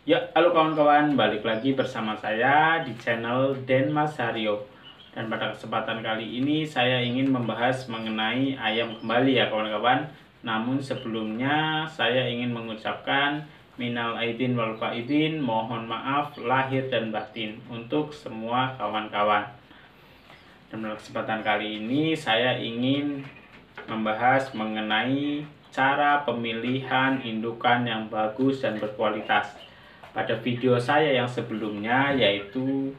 Ya, halo kawan-kawan, balik lagi bersama saya di channel Denmas Haryo. Dan pada kesempatan kali ini saya ingin membahas mengenai ayam kembali ya kawan-kawan. Namun sebelumnya saya ingin mengucapkan minal aidin wal faizin, mohon maaf lahir dan batin untuk semua kawan-kawan. Dan pada kesempatan kali ini saya ingin membahas mengenai cara pemilihan indukan yang bagus dan berkualitas. Pada video saya yang sebelumnya, yaitu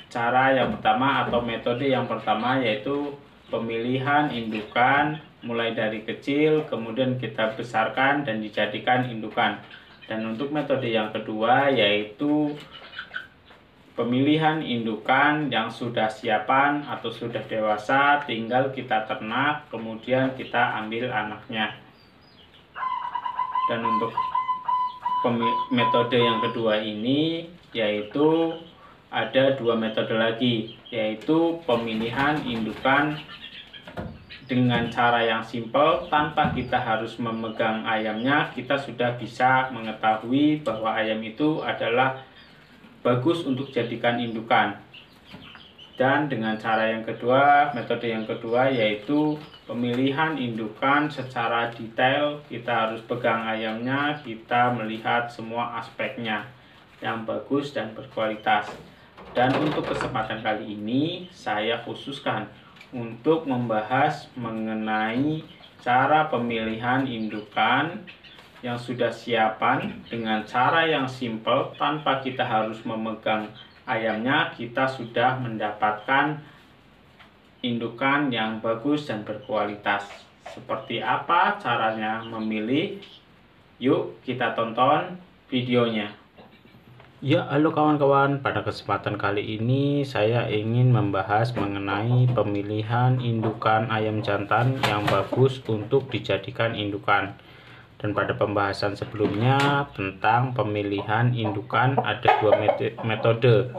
cara yang pertama atau metode yang pertama, yaitu pemilihan indukan mulai dari kecil kemudian kita besarkan dan dijadikan indukan. Dan untuk metode yang kedua, yaitu pemilihan indukan yang sudah siapan atau sudah dewasa, tinggal kita ternak kemudian kita ambil anaknya. Dan untuk metode yang kedua ini, yaitu ada dua metode lagi, yaitu pemilihan indukan dengan cara yang simpel tanpa kita harus memegang ayamnya. Kita sudah bisa mengetahui bahwa ayam itu adalah bagus untuk jadikan indukan. Dan dengan cara yang kedua, metode yang kedua, yaitu pemilihan indukan secara detail. Kita harus pegang ayamnya, kita melihat semua aspeknya yang bagus dan berkualitas. Dan untuk kesempatan kali ini saya khususkan untuk membahas mengenai cara pemilihan indukan yang sudah siapan dengan cara yang simpel tanpa kita harus memegang ayamnya. Kita sudah mendapatkan indukan yang bagus dan berkualitas. Seperti apa caranya memilih? Yuk kita tonton videonya. Ya, halo kawan-kawan, pada kesempatan kali ini saya ingin membahas mengenai pemilihan indukan ayam jantan yang bagus untuk dijadikan indukan. Dan pada pembahasan sebelumnya tentang pemilihan indukan ada dua metode,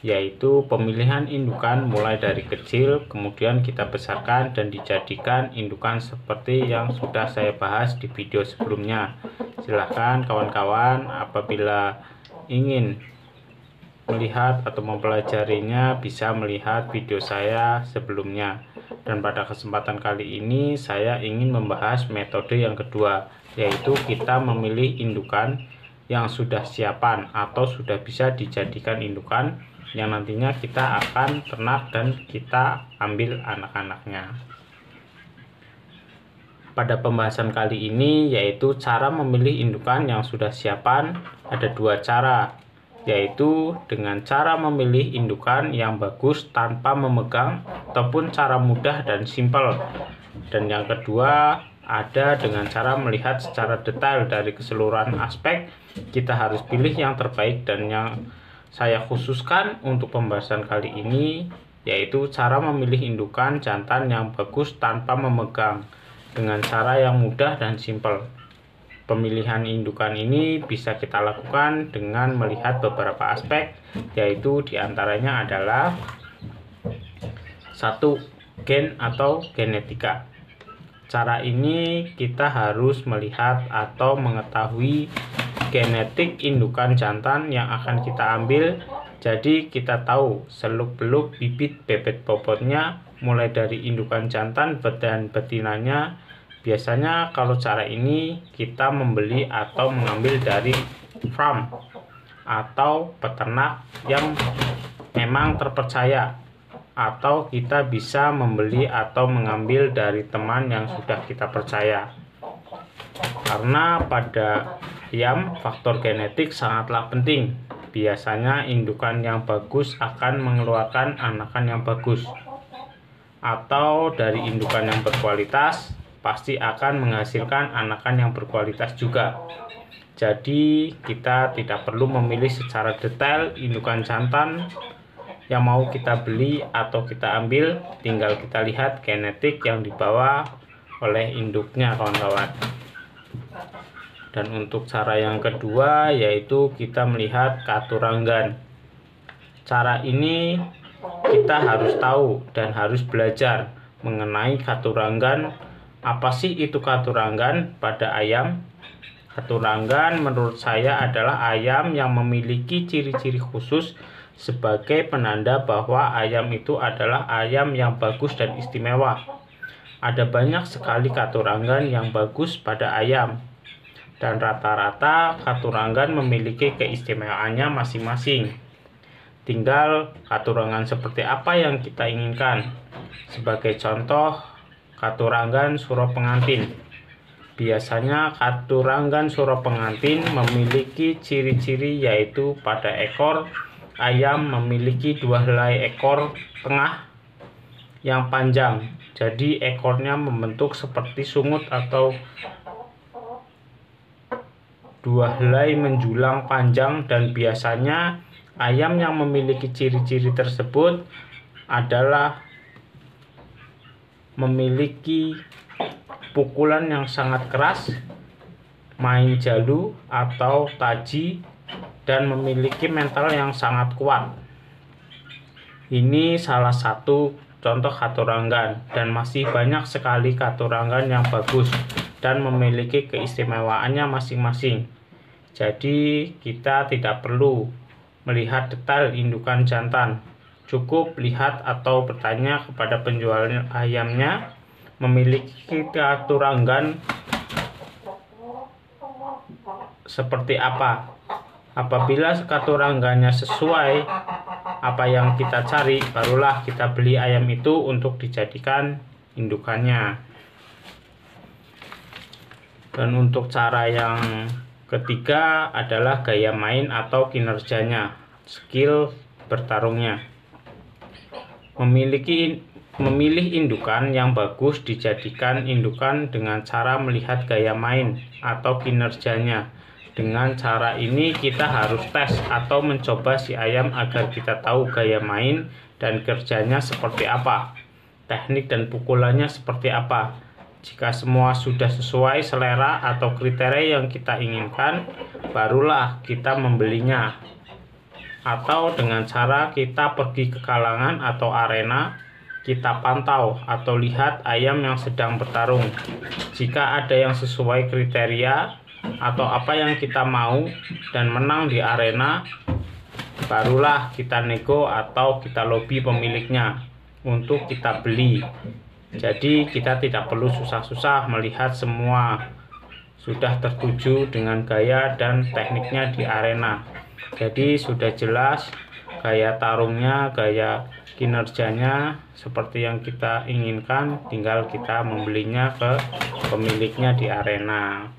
yaitu pemilihan indukan mulai dari kecil kemudian kita besarkan dan dijadikan indukan seperti yang sudah saya bahas di video sebelumnya. Silahkan kawan-kawan apabila ingin melihat atau mempelajarinya bisa melihat video saya sebelumnya. Dan pada kesempatan kali ini saya ingin membahas metode yang kedua, yaitu kita memilih indukan yang sudah siapan atau sudah bisa dijadikan indukan yang nantinya kita akan ternak dan kita ambil anak-anaknya. Pada pembahasan kali ini yaitu cara memilih indukan yang sudah siapan, ada dua cara, yaitu dengan cara memilih indukan yang bagus tanpa memegang ataupun cara mudah dan simpel. Dan yang kedua ada dengan cara melihat secara detail dari keseluruhan aspek. Kita harus pilih yang terbaik, dan yang saya khususkan untuk pembahasan kali ini yaitu cara memilih indukan jantan yang bagus tanpa memegang dengan cara yang mudah dan simpel. Pemilihan indukan ini bisa kita lakukan dengan melihat beberapa aspek, yaitu diantaranya adalah 1. Gen atau genetika. Cara ini kita harus melihat atau mengetahui genetik indukan jantan yang akan kita ambil. Jadi kita tahu seluk-beluk bibit bebet bobotnya mulai dari indukan jantan dan betinanya. Biasanya kalau cara ini kita membeli atau mengambil dari farm atau peternak yang memang terpercaya, atau kita bisa membeli atau mengambil dari teman yang sudah kita percaya. Karena pada ayam faktor genetik sangatlah penting. Biasanya indukan yang bagus akan mengeluarkan anakan yang bagus, atau dari indukan yang berkualitas pasti akan menghasilkan anakan yang berkualitas juga. Jadi kita tidak perlu memilih secara detail indukan jantan yang mau kita beli atau kita ambil, tinggal kita lihat genetik yang dibawa oleh induknya kawan-kawan. Dan untuk cara yang kedua yaitu kita melihat katuranggan. Cara ini kita harus tahu dan harus belajar mengenai katuranggan. Apa sih itu katuranggan pada ayam? Katuranggan menurut saya adalah ayam yang memiliki ciri-ciri khusus sebagai penanda bahwa ayam itu adalah ayam yang bagus dan istimewa. Ada banyak sekali katuranggan yang bagus pada ayam, dan rata-rata katuranggan memiliki keistimewaannya masing-masing. Tinggal katuranggan seperti apa yang kita inginkan. Sebagai contoh, katuranggan suro pengantin. Biasanya katuranggan suro pengantin memiliki ciri-ciri yaitu pada ekor ayam memiliki 2 helai ekor tengah yang panjang. Jadi ekornya membentuk seperti sungut atau 2 helai menjulang panjang, dan biasanya ayam yang memiliki ciri-ciri tersebut adalah memiliki pukulan yang sangat keras, main jalu atau taji, dan memiliki mental yang sangat kuat. Ini salah satu contoh katuranggan, dan masih banyak sekali katuranggan yang bagus dan memiliki keistimewaannya masing-masing. Jadi kita tidak perlu melihat detail indukan jantan, cukup lihat atau bertanya kepada penjual ayamnya memiliki katuranggan seperti apa. Apabila katuranggannya sesuai apa yang kita cari, barulah kita beli ayam itu untuk dijadikan indukannya. Dan untuk cara yang ketiga adalah gaya main atau kinerjanya, skill bertarungnya. Memilih indukan yang bagus dijadikan indukan dengan cara melihat gaya main atau kinerjanya. Dengan cara ini kita harus tes atau mencoba si ayam agar kita tahu gaya main dan kerjanya seperti apa, teknik dan pukulannya seperti apa. Jika semua sudah sesuai selera atau kriteria yang kita inginkan, barulah kita membelinya. Atau dengan cara kita pergi ke kalangan atau arena, kita pantau atau lihat ayam yang sedang bertarung. Jika ada yang sesuai kriteria atau apa yang kita mau dan menang di arena, barulah kita nego atau kita lobby pemiliknya untuk kita beli. Jadi kita tidak perlu susah-susah melihat, semua sudah tertuju dengan gaya dan tekniknya di arena. Jadi sudah jelas gaya tarungnya, gaya kinerjanya seperti yang kita inginkan, tinggal kita membelinya ke pemiliknya di arena.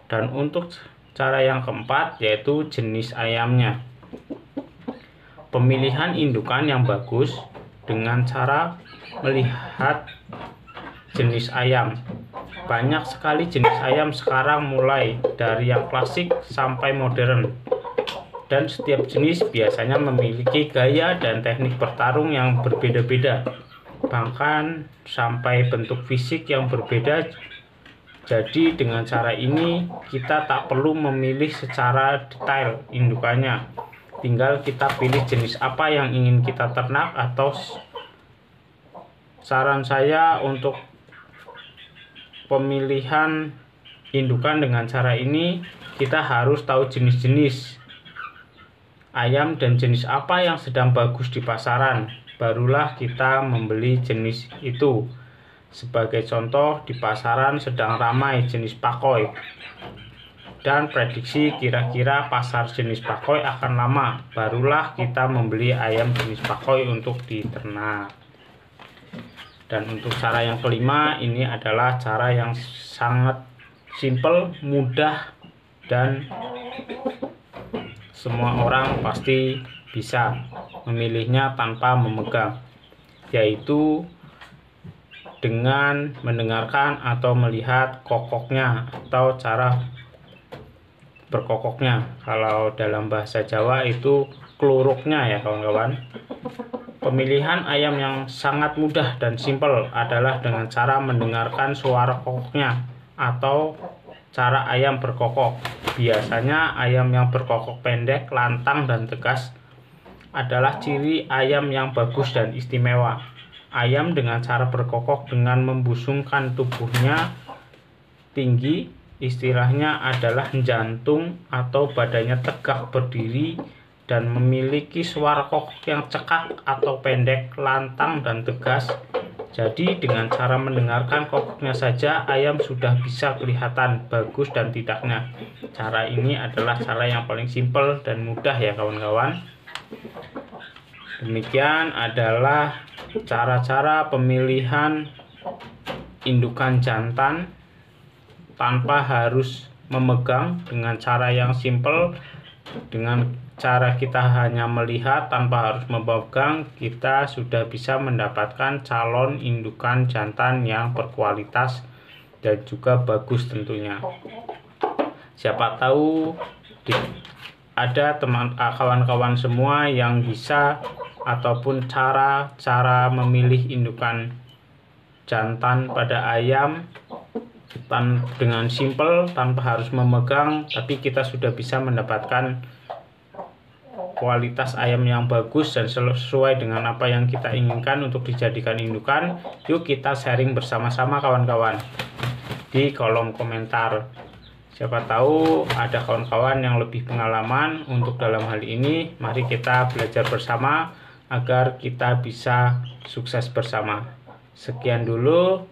Dan untuk cara yang keempat yaitu jenis ayamnya. Pemilihan indukan yang bagus dengan cara melihat jenis ayam. Banyak sekali jenis ayam sekarang, mulai dari yang klasik sampai modern. Dan setiap jenis biasanya memiliki gaya dan teknik bertarung yang berbeda-beda, bahkan sampai bentuk fisik yang berbeda. Jadi dengan cara ini kita tak perlu memilih secara detail indukannya, tinggal kita pilih jenis apa yang ingin kita ternak. Atau saran saya untuk pemilihan indukan dengan cara ini, kita harus tahu jenis-jenis ayam dan jenis apa yang sedang bagus di pasaran, barulah kita membeli jenis itu. Sebagai contoh, di pasaran sedang ramai jenis pakoi, dan prediksi kira-kira pasar jenis pakoi akan lama, barulah kita membeli ayam jenis pakoi untuk diternak. Dan untuk cara yang kelima, ini adalah cara yang sangat simple, mudah, dan semua orang pasti bisa memilihnya tanpa memegang, yaitu dengan mendengarkan atau melihat kokoknya atau cara berkokoknya. Kalau dalam bahasa Jawa itu kluruknya ya kawan-kawan. Pemilihan ayam yang sangat mudah dan simpel adalah dengan cara mendengarkan suara kokoknya atau cara ayam berkokok. Biasanya ayam yang berkokok pendek, lantang, dan tegas adalah ciri ayam yang bagus dan istimewa. Ayam dengan cara berkokok dengan membusungkan tubuhnya tinggi istilahnya adalah jantung atau badannya tegak berdiri dan memiliki suara kokok yang cekak atau pendek, lantang dan tegas. Jadi dengan cara mendengarkan kokoknya saja ayam sudah bisa kelihatan bagus dan tidaknya. Cara ini adalah cara yang paling simpel dan mudah ya kawan-kawan. Demikian adalah cara-cara pemilihan indukan jantan tanpa harus memegang, dengan cara yang simpel. Dengan cara kita hanya melihat tanpa harus memegang, kita sudah bisa mendapatkan calon indukan jantan yang berkualitas dan juga bagus tentunya. Siapa tahu ada kawan-kawan semua yang bisa ataupun cara memilih indukan jantan pada ayam dengan simple tanpa harus memegang, tapi kita sudah bisa mendapatkan kualitas ayam yang bagus dan sesuai dengan apa yang kita inginkan untuk dijadikan indukan. Yuk kita sharing bersama-sama kawan-kawan di kolom komentar. Siapa tahu ada kawan-kawan yang lebih pengalaman untuk dalam hal ini. Mari kita belajar bersama agar kita bisa sukses bersama. Sekian dulu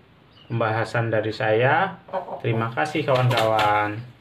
pembahasan dari saya. Terima kasih kawan-kawan.